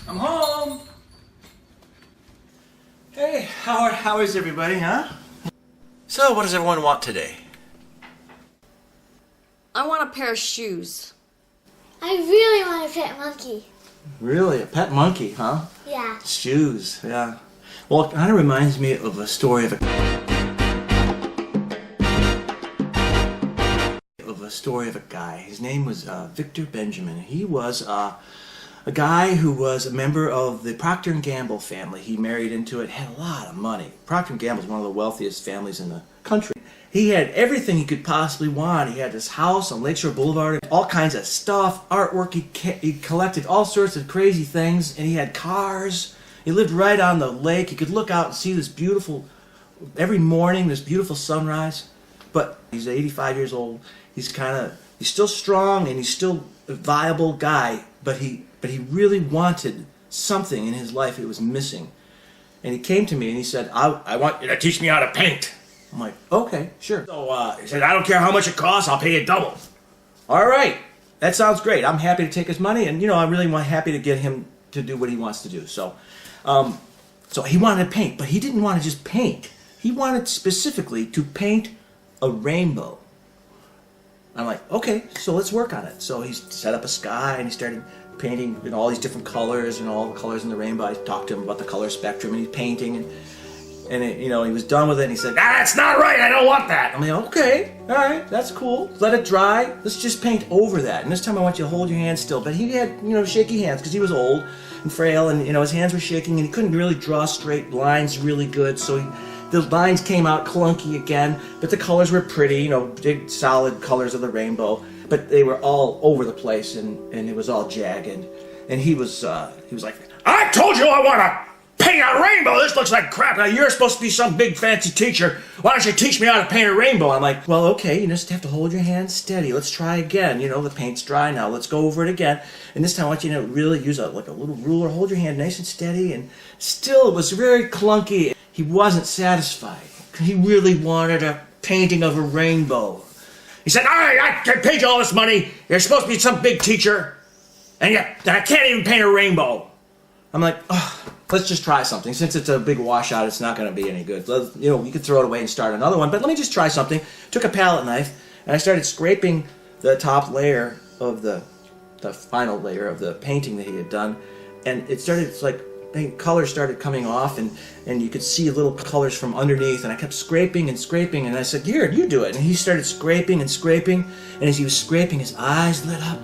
I'm home. Hey, how is everybody, huh? So, what does everyone want today? I want a pair of shoes. I really want a pet monkey. Really, a pet monkey, huh? Yeah. Shoes, yeah. Well, it kind of reminds me of a story of a guy. His name was Victor Benjamin. He was a guy who was a member of the Procter & Gamble family. He married into it, had a lot of money. Procter & Gamble is one of the wealthiest families in the country. He had everything he could possibly want. He had this house on Lakeshore Boulevard, all kinds of stuff, artwork. He collected all sorts of crazy things, and he had cars. He lived right on the lake. He could look out and see this beautiful, every morning, this beautiful sunrise. But he's 85 years old. He's still strong, and he's still a viable guy, but he really wanted something in his life that was missing. And he came to me and he said, I want you to teach me how to paint. I'm like, okay, sure. So he said, I don't care how much it costs, I'll pay you double. All right, that sounds great. I'm happy to take his money, and I'm really happy to get him to do what he wants to do. So he wanted to paint, but he didn't want to just paint. He wanted specifically to paint a rainbow. I'm like, okay, so let's work on it. So he set up a sky and he started painting in all these different colors and all the colors in the rainbow. I talked to him about the color spectrum, and he's painting, and he was done with it, and he said, that's not right, I don't want that. I'm like, okay, all right, that's cool. Let it dry. Let's just paint over that. And this time I want you to hold your hands still. But he had, shaky hands because he was old and frail, and, his hands were shaking, and he couldn't really draw straight lines really good, so the lines came out clunky again, but the colors were pretty, big solid colors of the rainbow, but they were all over the place, and it was all jagged. And he was like, I told you I want to paint a rainbow. This looks like crap. Now you're supposed to be some big fancy teacher. Why don't you teach me how to paint a rainbow? I'm like, well, okay, you just have to hold your hands steady. Let's try again. The paint's dry now. Let's go over it again. And this time I want you to really use a little ruler. Hold your hand nice and steady. And still, it was very clunky. He wasn't satisfied. He really wanted a painting of a rainbow. He said, I paid you all this money. You're supposed to be some big teacher. And yet, I can't even paint a rainbow. I'm like, let's just try something. Since it's a big washout, it's not going to be any good. We could throw it away and start another one, but let me just try something. Took a palette knife, and I started scraping the top layer of the final layer of the painting that he had done, and it started, colors started coming off, and you could see little colors from underneath, and I kept scraping and scraping, and I said, here, you do it. And he started scraping and scraping, and as he was scraping, his eyes lit up,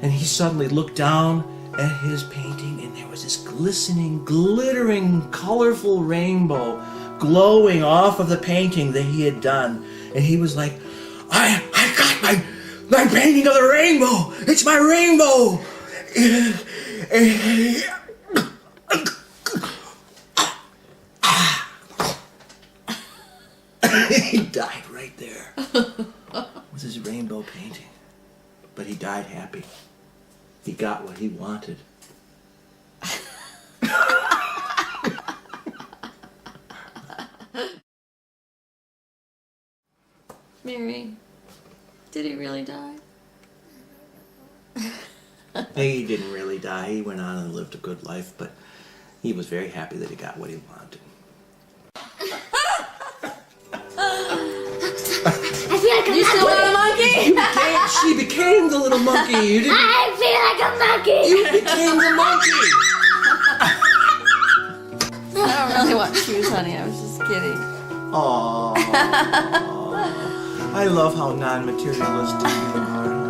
and he suddenly looked down at his painting, and there was this glistening, glittering, colorful rainbow glowing off of the painting that he had done. And he was like, I got my painting of the rainbow. It's my rainbow. He died right there with his rainbow painting. But he died happy. He got what he wanted. Mary, did he really die? He didn't really die. He went on and lived a good life, but he was very happy that he got what he wanted. I feel like a You still want a monkey? She became the little monkey. You didn't. I feel like a monkey. You became the monkey. I don't really want shoes, honey. I was just kidding. Aww. I love how non-materialistic you are.